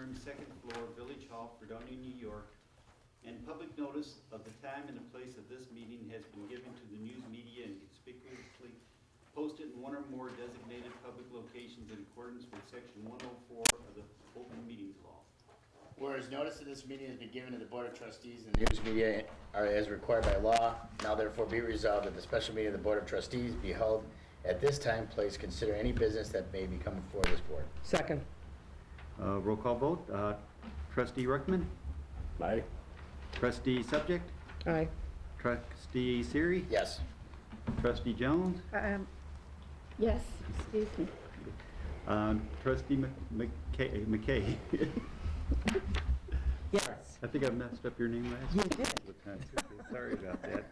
room, second floor, Village Hall, Fredonia, New York, and public notice of the time and the place of this meeting has been given to the news media and conspicuously posted in one or more designated public locations in accordance with Section 104 of the Open Meetings Law. Whereas notice of this meeting has been given to the Board of Trustees and the news media are as required by law, now therefore be resolved that the special meeting of the Board of Trustees be held at this time, place, consider any business that may be coming before this board. Second. Roll call vote. Trustee Ruckman? Aye. Trustee Subject? Aye. Trustee Siri? Yes. Trustee Jones? Yes, excuse me. Trustee McKay? Yes. I think I messed up your name last You week. did. Sorry about that.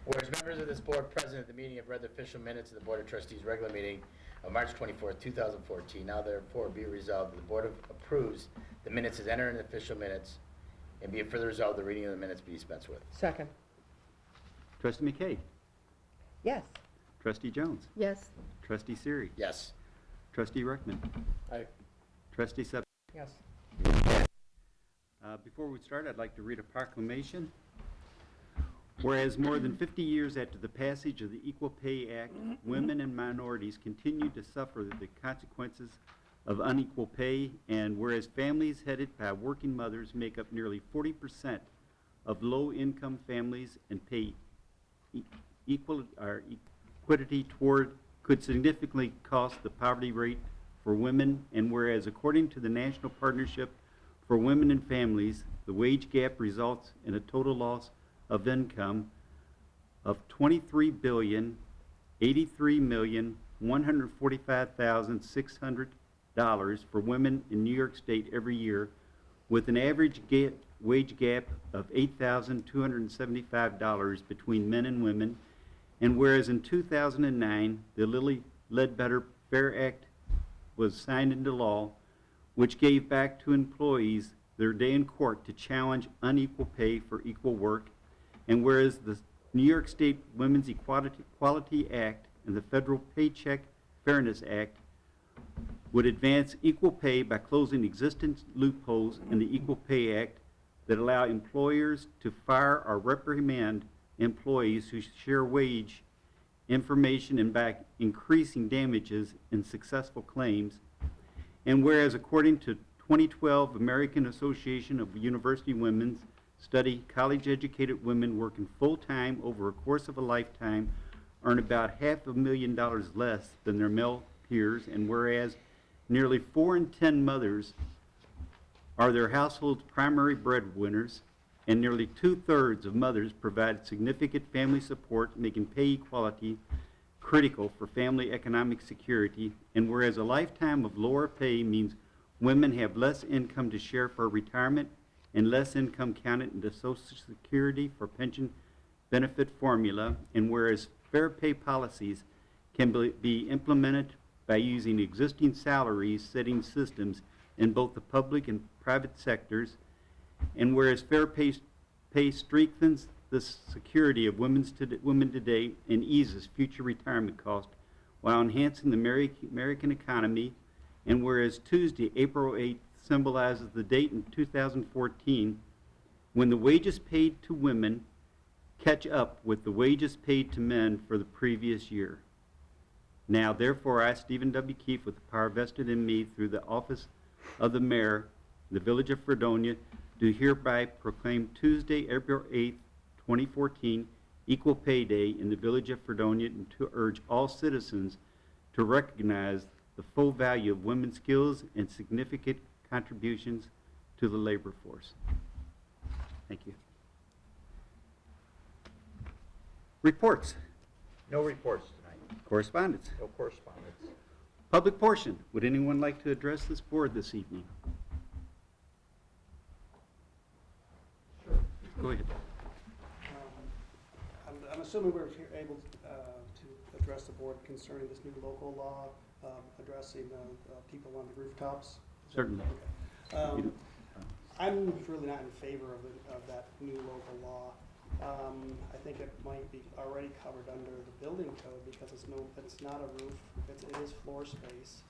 Whereas members of this board present at the meeting have read the official minutes of the Board of Trustees regular meeting of March 24th, 2014, now therefore be resolved that the board approves the minutes as entered in the official minutes, and be it further resolved the reading of the minutes be dispensed with. Second. Trustee McKay? Yes. Trustee Jones? Yes, Trustee Siri? Yes. Trustee Ruckman? Aye. Trustee Subject? Yes. Before we start, I'd like to read a proclamation. Whereas more than 50 years after the passage of the Equal Pay Act, women and minorities continue to suffer the consequences of unequal pay, and whereas families headed by working mothers make up nearly 40% of low-income families and pay equity toward could significantly cost the poverty rate for women, and whereas according to the National Partnership for Women and Families, the wage gap results in a total loss of income of $23,083,145,600 for women in New York State every year, with an average wage gap of $8,275 between men and women. And whereas in 2009, the Lilly Ledbetter Fair Act was signed into law, which gave back to employees their day in court to challenge unequal pay for equal work. And whereas the New York State Women's Equality Act and the Federal Paycheck Fairness Act would advance equal pay by closing existing loopholes in the Equal Pay Act that allow employers to fire or reprimand employees who share wage information and by increasing damages in successful claims. And whereas according to 2012 American Association of University Women's study, college-educated women working full-time over a course of a lifetime earn about $500,000 less than their male peers, and whereas nearly 4 in 10 mothers are their household's primary breadwinners, and nearly 2/3 of mothers provide significant family support, making pay equality critical for family economic security, and whereas a lifetime of lower pay means women have less income to share for retirement and less income counted into Social Security for pension benefit formula, and whereas fair pay policies can be implemented by using existing salaries setting systems in both the public and private sectors, and whereas fair pay strengthens the security of women today and eases future retirement costs while enhancing the American economy, and whereas Tuesday, April 8th, symbolizes the date in 2014 when the wages paid to women catch up with the wages paid to men for the previous year. Now, therefore, I, Stephen W. Keefe, with the power vested in me through the office of the mayor, the village of Fredonia, do hereby proclaim Tuesday, April 8th, 2014, Equal Pay Day in the village of Fredonia, and to urge all citizens to recognize the full value of women's skills and significant contributions to the labor force. Thank you. Reports. No reports tonight. Correspondence. No correspondence. Public portion. Would anyone like to address this board this evening? Sure. Go ahead. I'm assuming we're able to address the board concerning this new local law addressing people on the rooftops. Certainly. Okay. I'm really not in favor of that new local law. I think it might be already covered under the building code because it's not a roof. It is floor space,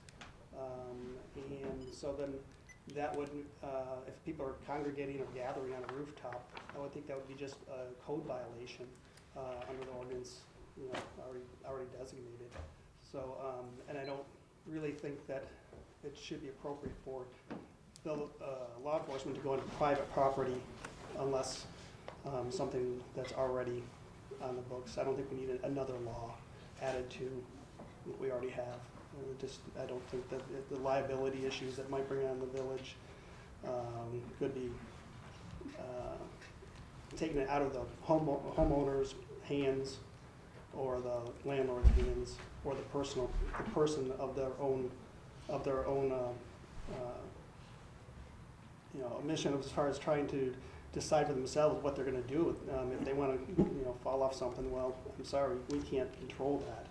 and so then that would, if people are congregating or gathering on a rooftop, I would think that would be just a code violation under the ordinance, you know, already designated. So, and I don't really think that it should be appropriate for the law enforcement to go into private property unless something that's already on the books. I don't think we need another law added to what we already have. I don't think that the liability issues that might bring on the village could be taken out of the homeowner's hands or the landlord's hands or the person of their own you know, mission as far as trying to decide for themselves what they're going to do. If they want to, you know, fall off something, well, I'm sorry, we can't control that.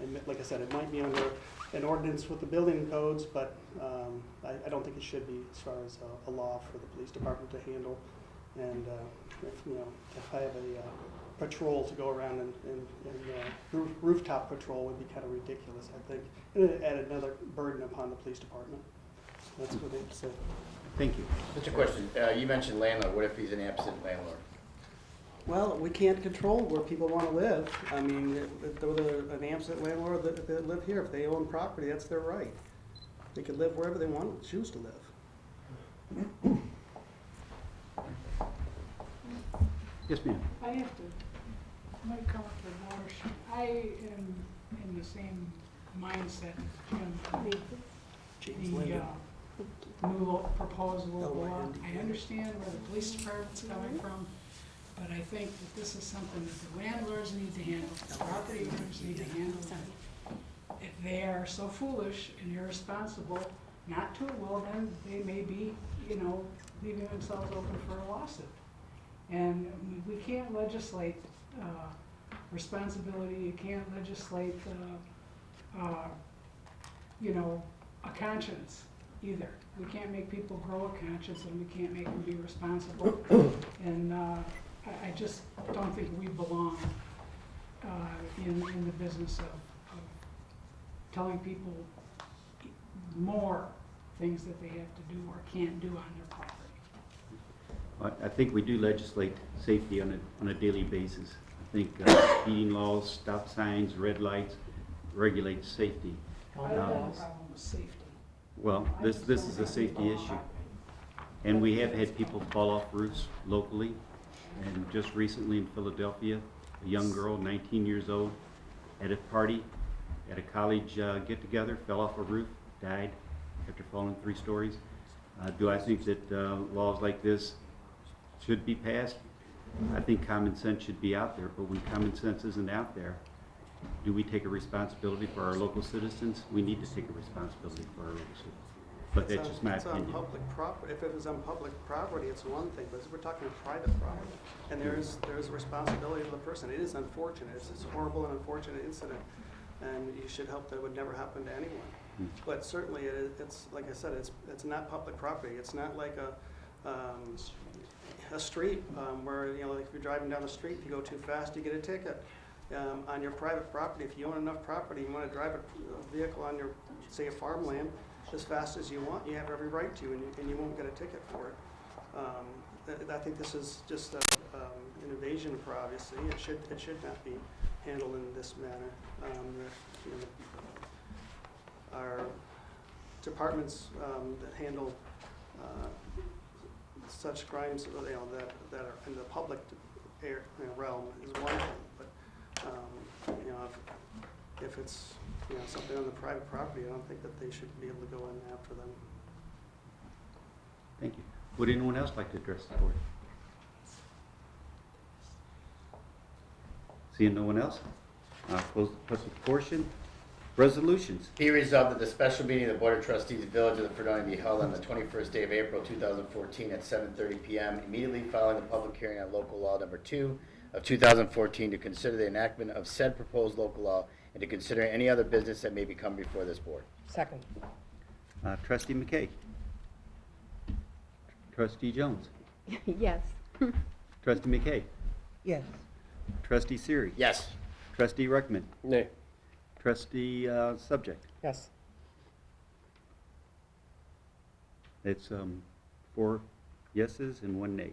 And like I said, it might be under an ordinance with the building codes, but I don't think it should be as far as a law for the police department to handle. And if, you know, to have a patrol to go around and rooftop patrol would be kind of ridiculous, I think. And it add another burden upon the police department. That's what they said. Thank you. Just a question, you mentioned landlord, what if he's an absent landlord? Well, we can't control where people want to live. I mean, if they're an absent landlord that live here, if they own property, that's their right. They can live wherever they want, choose to live. Yes, ma'am. I have to, might come up for more. I am in the same mindset as Jim. James The Linden. new proposed Oh, local law. Andy. I understand where the police department's coming from, but I think that this is something that the landlords need to handle, the property owners need to handle. If they are so foolish and irresponsible not to, well, then they may be, you know, leaving themselves open for a lawsuit. And we can't legislate responsibility, you can't legislate, you know, a conscience either. We can't make people grow a conscience and we can't make them be responsible. And I just don't think we belong in the business of telling people more things that they have to do or can't do on their property. I think we do legislate safety on a daily basis. I think speeding laws, stop signs, red lights regulate safety. I don't have a problem with safety. Well, this is a safety issue. And we have had people fall off roofs locally. And just recently in Philadelphia, a young girl, 19 years old, at a party, at a college get-together, fell off a roof, died after falling 3 stories. Do I think that laws like this should be passed? I think common sense should be out there, but when common sense isn't out there, do we take a responsibility for our local citizens? We need to take a responsibility for our local citizens. But that's just my opinion. It's on public property. If it was on public property, it's one thing, but we're talking private property. And there's a responsibility to the person. It is unfortunate. It's a horrible and unfortunate incident. And you should hope that it would never happen to anyone. But certainly, it's like I said, it's not public property. It's not like a street where, you know, like if you're driving down the street, if you go too fast, you get a ticket. On your private property, if you own enough property, you want to drive a vehicle on your, say, a farmland as fast as you want, you have every right to, and you won't get a ticket for it. I think this is just an invasion of privacy. It should not be handled in this manner. You know, our departments that handle such crimes, you know, that are in the public realm is one thing, but you know, if it's, you know, something on the private property, I don't think that they should be able to go in after them. Thank you. Would anyone else like to address the board? Seeing no one else, I'll close the public portion. Resolutions. Be resolved that the special meeting of the Board of Trustees, Village of the Fredonia, be held on the 21st day of April 2014 at 7:30 p.m. immediately following the public hearing on local law number 2 of 2014 to consider the enactment of said proposed local law and to consider any other business that may become before this board. Second. Trustee McKay. Trustee Jones. Yes. Trustee McKay. Yes. Trustee Siri. Yes. Trustee Reckman. Nay. Trustee Subject. Yes. It's 4 yeses and 1 nay.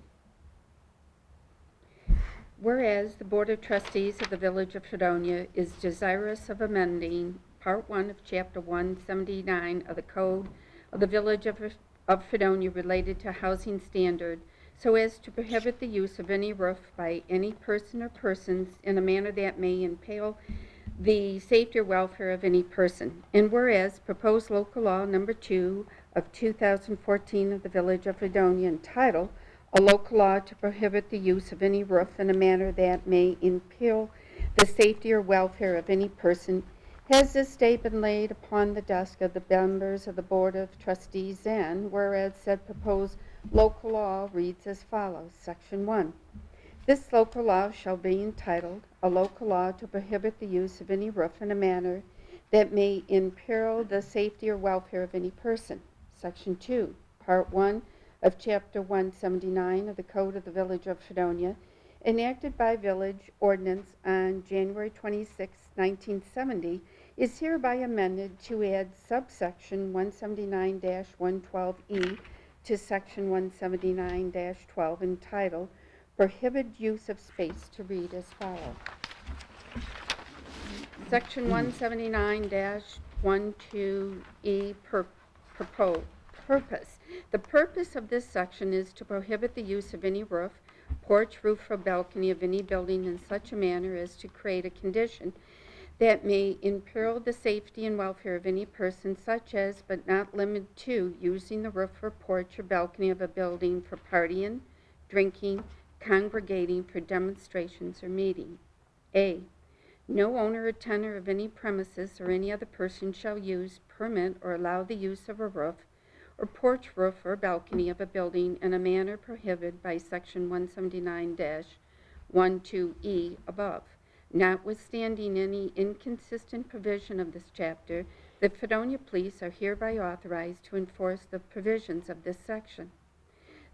Whereas the Board of Trustees of the Village of Fredonia is desirous of amending Part 1 of Chapter 179 of the Code of the Village of Fredonia related to housing standard so as to prohibit the use of any roof by any person or persons in a manner that may impale the safety or welfare of any person. And whereas proposed local law number 2 of 2014 of the Village of Fredonia entitled a local law to prohibit the use of any roof in a manner that may impale the safety or welfare of any person has this day been laid upon the desk of the members of the Board of Trustees, and whereas said proposed local law reads as follows. Section 1. This local law shall be entitled, a local law to prohibit the use of any roof in a manner that may imperil the safety or welfare of any person. Section 2. Part 1 of Chapter 179 of the Code of the Village of Fredonia, enacted by Village Ordinance on January 26, 1970, is hereby amended to add subsection 179-112E to section 179-12 entitled Prohibit Use of Space to read as follows. Section 179-12E Purpose. The purpose of this section is to prohibit the use of any roof, porch, roof, or balcony of any building in such a manner as to create a condition that may imperil the safety and welfare of any person, such as, but not limited to, using the roof or porch or balcony of a building for partying, drinking, congregating for demonstrations or meeting. A. No owner or tenant of any premises or any other person shall use, permit, or allow the use of a roof or porch, roof, or balcony of a building in a manner prohibited by section 179-12E above. Notwithstanding any inconsistent provision of this chapter, the Fredonia Police are hereby authorized to enforce the provisions of this section.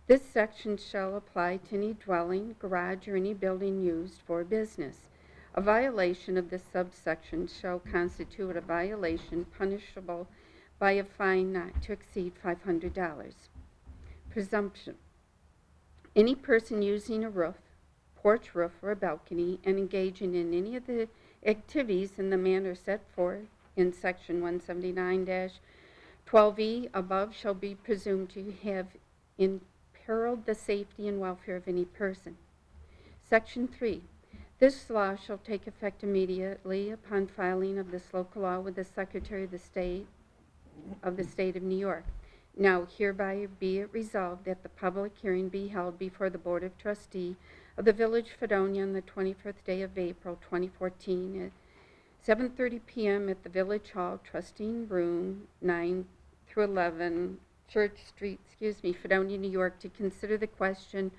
This section shall apply to any dwelling, garage, or any building used for business. A violation of this subsection shall constitute a violation punishable by a fine not to exceed $500. Presumption. Any person using a roof, porch, roof, or a balcony and engaging in any of the activities in the manner set forth in section 179-12E above shall be presumed to have imperiled the safety and welfare of any person. Section 3. This law shall take effect immediately upon filing of this local law with the Secretary of the State of New York. Now hereby be it resolved that the public hearing be held before the Board of Trustees of the Village of Fredonia on the 21st day of April 2014 at 7:30 p.m. at the Village Hall, Trustee Room 9 through 11, Church Street, Fredonia, New York, to consider the question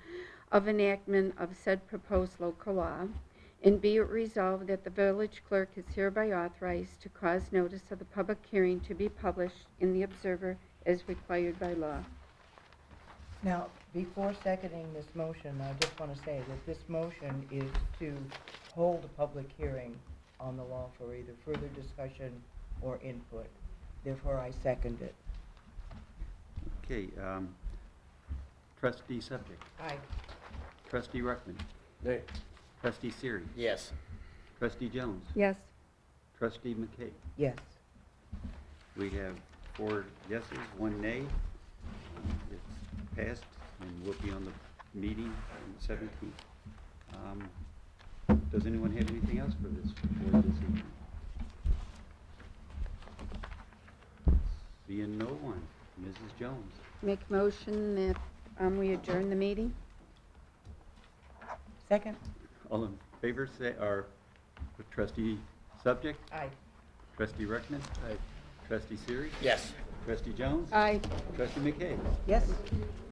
of enactment of said proposed local law. And be it resolved that the village clerk is hereby authorized to cause notice of the public hearing to be published in the Observer as required by law. Now, before seconding this motion, I just want to say that this motion is to hold a public hearing on the law for either further discussion or input. Therefore, I second it. Okay, trustee subject. Aye. Trustee Ruckman. Nay. Trustee Siri. Yes. Trustee Jones. Yes. Trustee McKay. Yes. We have 4 yeses, 1 nay. It's passed and will be on the meeting on the 17th. Does anyone have anything else for this board this evening? Seeing no one. Mrs. Jones. Make a motion that we adjourn the meeting. Second? All in favor, say, or trustee subject? Aye. Trustee Ruckman? Aye. Trustee Siri? Yes. Trustee Jones? Aye. Trustee McKay? Yes.